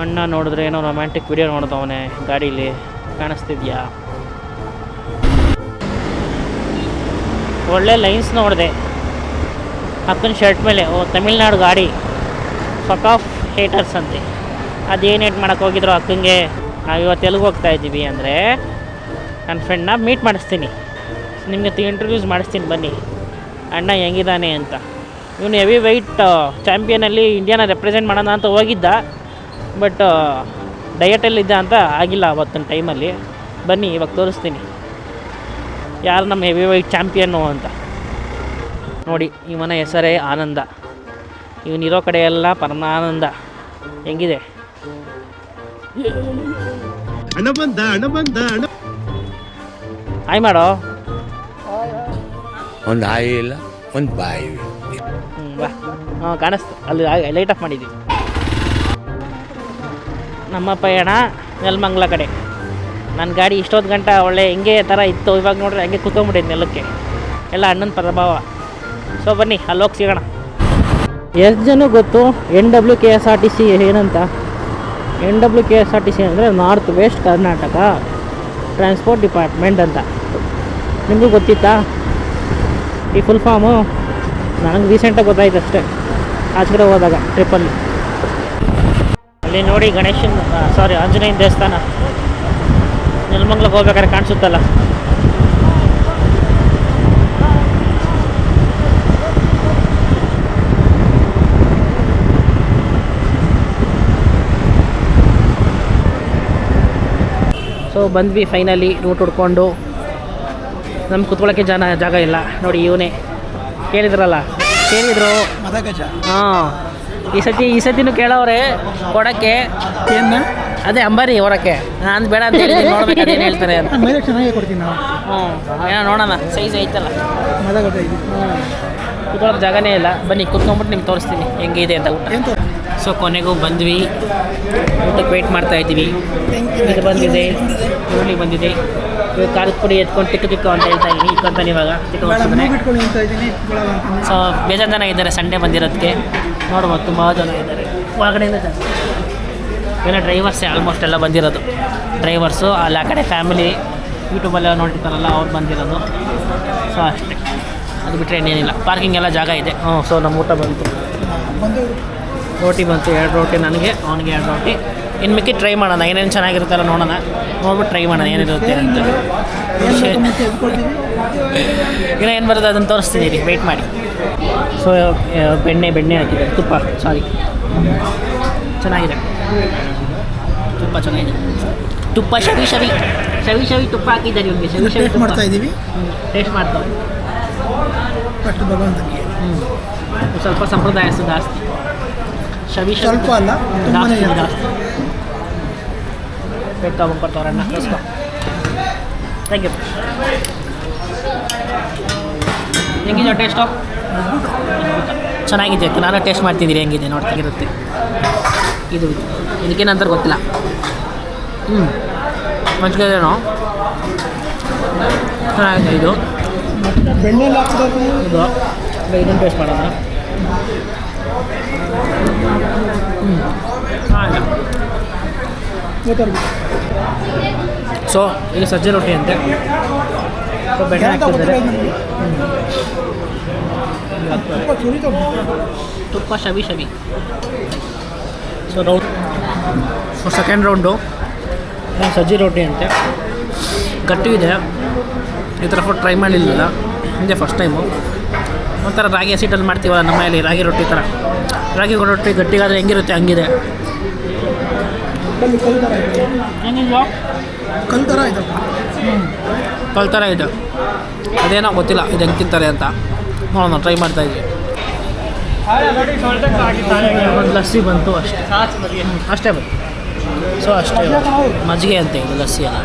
ಅಣ್ಣ ನೋಡಿದ್ರೆ ಏನೋ ರೊಮ್ಯಾಂಟಿಕ್ ವಿಡಿಯೋ ನೋಡ್ದವನೆ ಗಾಡೀಲಿ, ಕಾಣಿಸ್ತಿದ್ಯಾ? ಒಳ್ಳೆ ಲೈನ್ಸ್ ನೋಡಿದೆ ಅಕ್ಕನ ಶರ್ಟ್ ಮೇಲೆ. ಓ ತಮಿಳ್ನಾಡು ಗಾಡಿ, ಫಕ್ ಆಫ್ ಹೇಟರ್ಸ್ ಅಂತೆ. ಅದೇನು ಏಟ್ ಮಾಡೋಕ್ಕೆ ಹೋಗಿದ್ರು ಅಕ್ಕಂಗೆ. ನಾವು ಇವತ್ತು ಎಲ್ಲಿಗೆ ಹೋಗ್ತಾಯಿದ್ದೀವಿ ಅಂದರೆ ನನ್ನ ಫ್ರೆಂಡ್ನ ಮೀಟ್ ಮಾಡಿಸ್ತೀನಿ, ನಿಮಗೆ ಇಂಟ್ರೊಡ್ಯೂಸ್ ಮಾಡಿಸ್ತೀನಿ ಬನ್ನಿ ಅಣ್ಣ ಹೆಂಗಿದ್ದಾನೆ ಅಂತ. ಇವನು ಹೆವಿ ವೆಯ್ಟ್ ಚಾಂಪಿಯನಲ್ಲಿ ಇಂಡಿಯಾನ ರೆಪ್ರೆಸೆಂಟ್ ಮಾಡೋಣ ಅಂತ ಹೋಗಿದ್ದ, ಬಟ್ ಡಯಟಲ್ಲಿದ್ದ ಅಂತ ಆಗಿಲ್ಲ ಅವತ್ತಿನ ಟೈಮಲ್ಲಿ. ಬನ್ನಿ ಇವಾಗ ತೋರಿಸ್ತೀನಿ ಯಾರು ನಮ್ಮ ಹೆವಿ ವೆಯ್ಟ್ ಚಾಂಪಿಯನ್ನು ಅಂತ. ನೋಡಿ ಇವನ ಹೆಸರೇ ಆನಂದ, ಇವನಿರೋ ಕಡೆ ಎಲ್ಲ ಪರಮಾನಂದ. ಹೆಂಗಿದೆ? ಹಾಯ್ ಮಾಡೋ. ಒಂದು ಹಾಯಿ ಇಲ್ಲ, ಒಂದು ಬಾಯಿ. ಬಾ. ಹಾಂ ಕಾಣಿಸ್ತು, ಅಲ್ಲಿ ಲೈಟ್ ಆಫ್ ಮಾಡಿದ್ದೀವಿ. ನಮ್ಮ ಪಯಣ ನೆಲಮಂಗಲ ಕಡೆ. ನನ್ನ ಗಾಡಿ ಇಷ್ಟೊತ್ತು ಗಂಟೆ ಒಳ್ಳೆ ಹಿಂಗೆ ಥರ ಇತ್ತು, ಇವಾಗ ನೋಡ್ರಿ ಹಂಗೆ ಕುತ್ಕೊಂಡ್ಬಿಟ್ಟಿದ್ದು ನೆಲಕ್ಕೆ. ಎಲ್ಲ ಅಣ್ಣನ ಪ್ರಭಾವ. ಸೊ ಬನ್ನಿ ಅಲ್ಲಿ ಹೋಗಿ ಸಿಗೋಣ. ಎಷ್ಟು ಜನ ಗೊತ್ತು NWKSRTC ಏನಂತ? NWKSRTC ಅಂದರೆ north west Karnataka transport department ಅಂತ. ನಿಮಗೂ ಗೊತ್ತಿತ್ತಾ ಈ ಫುಲ್ ಫಾರ್ಮು? ನನಗೆ ರೀಸೆಂಟಾಗಿ ಗೊತ್ತಾಯ್ತು ಅಷ್ಟೇ, ಆಚೆ ಕಡೆ ಹೋದಾಗ ಟ್ರಿಪ್ಪಲ್ಲಿ. ಅಲ್ಲಿ ನೋಡಿ ಆಂಜನೇಯನ ದೇವಸ್ಥಾನ ನೆಲಮಂಗಲಕ್ಕೆ ಹೋಗ್ಬೇಕಾದ್ರೆ ಕಾಣಿಸುತ್ತಲ್ಲ. ಸೊ ಬಂದ್ವಿ ಫೈನಲಿ ರೂಟ್ ಹುಡ್ಕೊಂಡು. ನಮ್ಗೆ ಕುತ್ಕೊಳ್ಳೋಕ್ಕೆ ಜಾಗ ಇಲ್ಲ. ನೋಡಿ ಇವನೇ ಕೇಳಿದ್ರು ಹಾಂ, ಈ ಸತಿನೂ ಕೇಳೋರೆ ಕೊಡೋಕ್ಕೆ ಏನು ಅದೇ ಅಂಬಾರಿ ಹೊರಕ್ಕೆ. ನಾನು ಬೇಡ ಅಂತ ಹೇಳಿ ನೋಡ್ಬೇಕು ಅದೇನು ಹೇಳ್ತಾರೆ ಅಂತ. ಮೇಲೆ ಚೆನ್ನಾಗಿ ಕೊಡ್ತೀನಿ ನಾವು. ಏನೋ ನೋಡೋಣ, ಸೈಜ್ ಐತಲ್ಲ. ಮದಾಗೈದು. ಕುತ್ಕೊಳ್ಳೋಕೆ ಜಾಗನೇ ಇಲ್ಲ. ಬನ್ನಿ ಕುತ್ಕೊಂಡ್ಬಿಟ್ಟು ನಿಮ್ಗೆ ತೋರಿಸ್ತೀನಿ ಹೆಂಗಿದೆ ಅಂತ ಊಟ. ಸೊ ಕೊನೆಗೂ ಬಂದ್ವಿ, ಊಟಕ್ಕೆ ವೆಯ್ಟ್ ಮಾಡ್ತಾಯಿದ್ದೀವಿ. ಇದು ಬಂದಿದೆ, ಈರುಳ್ಳಿ ಬಂದಿದೆ. ಇವಾಗ ಖಾರದ ಪುಡಿ ಎತ್ಕೊಂಡು ಟಿಕ್ಕು ಅಂತ ಹೇಳ್ತಾ ಇದ್ದೀನಿ. ಇಟ್ಕೊತಾನೆ ಇವಾಗ ಸೊ ಬೇಜಾರು ಜನ ಇದ್ದಾರೆ ಸಂಡೇ ಬಂದಿರೋದಕ್ಕೆ. ನೋಡ್ಬೋದು ತುಂಬ ಜನ ಇದ್ದಾರೆ ಹೊರಗಡೆಯಿಂದ. ಏನೋ ಡ್ರೈವರ್ಸೇ ಆಲ್ಮೋಸ್ಟ್ ಎಲ್ಲ ಬಂದಿರೋದು. ಡ್ರೈವರ್ಸು ಅಲ್ಲಿ ಆ ಕಡೆ ಫ್ಯಾಮಿಲಿ ಯೂಟ್ಯೂಬೆಲ್ಲ ನೋಡಿರ್ತಾರಲ್ಲ ಅವ್ರು ಬಂದಿರೋದು. ಸೊ ಅಷ್ಟೇ, ಅದು ಬಿಟ್ಟರೆ ಇನ್ನೇನಿಲ್ಲ. ಪಾರ್ಕಿಂಗ್ ಎಲ್ಲ ಜಾಗ ಇದೆ. ಸೊ ನಮ್ಮ ಊಟ ಬಂತು, ರೋಟಿ ಬಂತು. 2 ರೋಟಿ ನನಗೆ, ಅವನಿಗೆ 2 ರೋಟಿ. ಇನ್ನು ಮಿಕ್ಕಿ ಟ್ರೈ ಮಾಡೋಣ, ಏನೇನು ಚೆನ್ನಾಗಿರುತ್ತಲ್ಲ ನೋಡೋಣ, ನೋಡ್ಬಿಟ್ಟು ಟ್ರೈ ಮಾಡೋಣ ಏನಿರುತ್ತೆ ಅಂತ. ಇನ್ನೂ ಏನು ಬರುತ್ತೆ ಅದನ್ನು ತೋರಿಸ್ತಿದ್ದೀನಿ, ವೆಯ್ಟ್ ಮಾಡಿ. ಸೊ ಬೆಣ್ಣೆ ಹಾಕಿದ್ದಾರೆ, ತುಪ್ಪ ಚೆನ್ನಾಗಿದೆ, ತುಪ್ಪ ಚೆನ್ನಾಗಿದೆ. ತುಪ್ಪ ಶವಿ ತುಪ್ಪ ಹಾಕಿದ್ದಾರೆ ಇವನಿಗೆ. ಶವಿ ಮಾಡ್ತಾ ಇದ್ದೀವಿ, ಟೇಸ್ಟ್ ಮಾಡ್ತಾವೆ. ಫಸ್ಟ್ ಭಗವಂತನಿಗೆ ಸ್ವಲ್ಪ ಸಂಪ್ರದಾಯ ಜಾಸ್ತಿ. ಶವಿ ಸ್ವಲ್ಪ ಅಲ್ಲ, ಜಾಸ್ತಿ ಬೇಕು ತಗೊಂಡ್ಬರ್ತಾವ್ರಣ್ಣ. Thank you. ಹೆಂಗಿದೆ ಟೇಸ್ಟು? ಚೆನ್ನಾಗಿದೆ. ನಾನು ಟೇಸ್ಟ್ ಮಾಡ್ತಿದ್ದೀನಿ ಹೆಂಗಿದೆ ನೋಡ್ತಿರುತ್ತೆ. ಇದಕ್ಕೇನಂತ ಗೊತ್ತಿಲ್ಲ. ಮಂಚಿಗೆನೋ ಚೆನ್ನಾಗಿದೆ. ಇದು ಇದನ್ನು ಟೇಸ್ಟ್ ಮಾಡೋಣ. ಸೊ ಈಗ ಸಜ್ಜೆ ರೊಟ್ಟಿ ಅಂತೆ. ಸೊ ಬೆಣ್ಣೆ ಹಾಕ್ತಿದ್ದಾರೆ, ತುಪ್ಪ ಶವಿ. ಸೊ ಸೆಕೆಂಡ್ ರೌಂಡು ಸಜ್ಜಿ ರೊಟ್ಟಿ ಅಂತೆ. ಗಟ್ಟಿ ಇದೆ, ಈ ಥರ ಫುಡ್ ಟ್ರೈ ಮಾಡಿರಲಿಲ್ಲ, ಹಿಂದೆ ಫಸ್ಟ್ ಟೈಮು. ಒಂಥರ ರಾಗಿ ಹಸಿಟ್ಟಲ್ಲಿ ಮಾಡ್ತೀವಲ್ಲ ನಮ್ಮ ಮನೆಯಲ್ಲಿ, ರಾಗಿ ರೊಟ್ಟಿ ಥರ. ರಾಗಿ ರೊಟ್ಟಿ ಗಟ್ಟಿಗಾದರೆ ಹೆಂಗಿರುತ್ತೆ ಹಂಗಿದೆ. ಕಲ್ ಥರ ಇದೆ, ಅದೇನೋ ಗೊತ್ತಿಲ್ಲ ಇದು ಹೆಂಗೆ ತಿಂತಾರೆ ಅಂತ. ನೋಡೋಣ, ಟ್ರೈ ಮಾಡ್ತಾಯಿದ್ವಿ. ಒಂದು ಲಸ್ಸಿ ಬಂತು ಅಷ್ಟೇ ಬಂತು. ಸೊ ಅಷ್ಟೇ, ಮಜ್ಜಿಗೆ ಅಂತೆ ಇದು ಲಸ್ಸಿ ಅಲ್ಲ.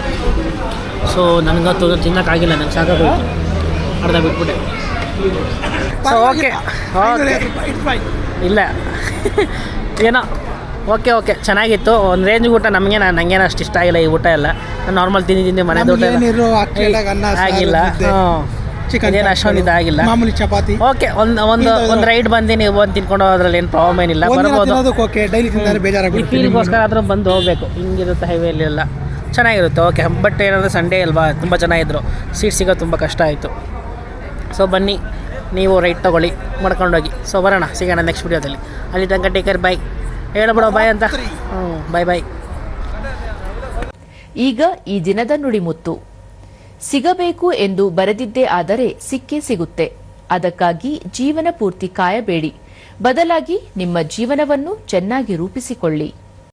ಸೊ ನನಗಂತೂ ತಿನ್ನೋಕ್ಕಾಗಿಲ್ಲ, ನನಗೆ ಸಾಕಾಗೋಯ್ತು, ಅರ್ಧ ಬಿಟ್ಬಿಟ್ಟೆ. ಸೊ ಓಕೆ ಇಲ್ಲ ಏನೋ ಓಕೆ ಚೆನ್ನಾಗಿತ್ತು. ಒಂದು ರೇಂಜ್ ಊಟ. ನನಗೇನು ಅಷ್ಟು ಇಷ್ಟ ಆಗಿಲ್ಲ ಈ ಊಟ ಎಲ್ಲ. ನಾನು ನಾರ್ಮಲ್ ತಿಂದು ಮನೆದು ಊಟ ಆಗಿಲ್ಲ. ಚಿಕನ್ ಇದೇನು ಅಷ್ಟೊಂದು ಇದಾಗಿಲ್ಲ. ಮಾಮೂಲಿ ಚಪಾತಿ. ಓಕೆ, ಒಂದು ರೈಡ್ ಬಂದು ನೀವು ಬಂದು ತಿನ್ಕೊಂಡು ಹೋದ್ರಲ್ಲಿ ಏನು ಪ್ರಾಬ್ಲಮ್ ಏನಿಲ್ಲ, ಬರ್ಬೋದು. ಓಕೆ, ಡೈಲಿ ತಿಂದರೆ ಈ ಬೇಜಾರಾಗ್ಬಿಡುತ್ತೆ. ಫೀಲ್ಗೋಸ್ಕರ ಆದರೂ ಬಂದು ಹೋಗಬೇಕು. ಹಿಂಗಿರುತ್ತೆ ಹೈವೇಲಿ ಎಲ್ಲ ಚೆನ್ನಾಗಿರುತ್ತೆ. ಓಕೆ, ಬಟ್ ಏನಂದರೆ ಸಂಡೇ ಅಲ್ವಾ, ತುಂಬ ಜನ ಇದ್ದರು, ಸೀಟ್ ಸಿಗೋದು ತುಂಬ ಕಷ್ಟ ಆಯಿತು. ಸೊ ಬನ್ನಿ, ನೀವು ರೈಟ್ ತೊಗೊಳ್ಳಿ, ಮಾಡ್ಕೊಂಡೋಗಿ. ಸೊ ಬರೋಣ, ಸಿಗೋಣ ನೆಕ್ಸ್ಟ್ ವಿಡಿಯೋದಲ್ಲಿ. ಅಲ್ಲಿ ತನಕ ಟೇಕ್ ಕೇರ್, ಬಾಯ್. ಹೇಳ್ಬಿಡೋ ಬಾಯ್ ಅಂತ. ಬಾಯ್. ಈಗ ಈ ದಿನದ ನುಡಿಮುತ್ತು: ಸಿಗಬೇಕು ಎಂದು ಬರೆದಿದ್ದೇ ಆದರೆ ಸಿಕ್ಕೇ ಸಿಗುತ್ತೆ. ಅದಕ್ಕಾಗಿ ಜೀವನ ಪೂರ್ತಿ ಕಾಯಬೇಡಿ, ಬದಲಾಗಿ ನಿಮ್ಮ ಜೀವನವನ್ನು ಚೆನ್ನಾಗಿ ರೂಪಿಸಿಕೊಳ್ಳಿ.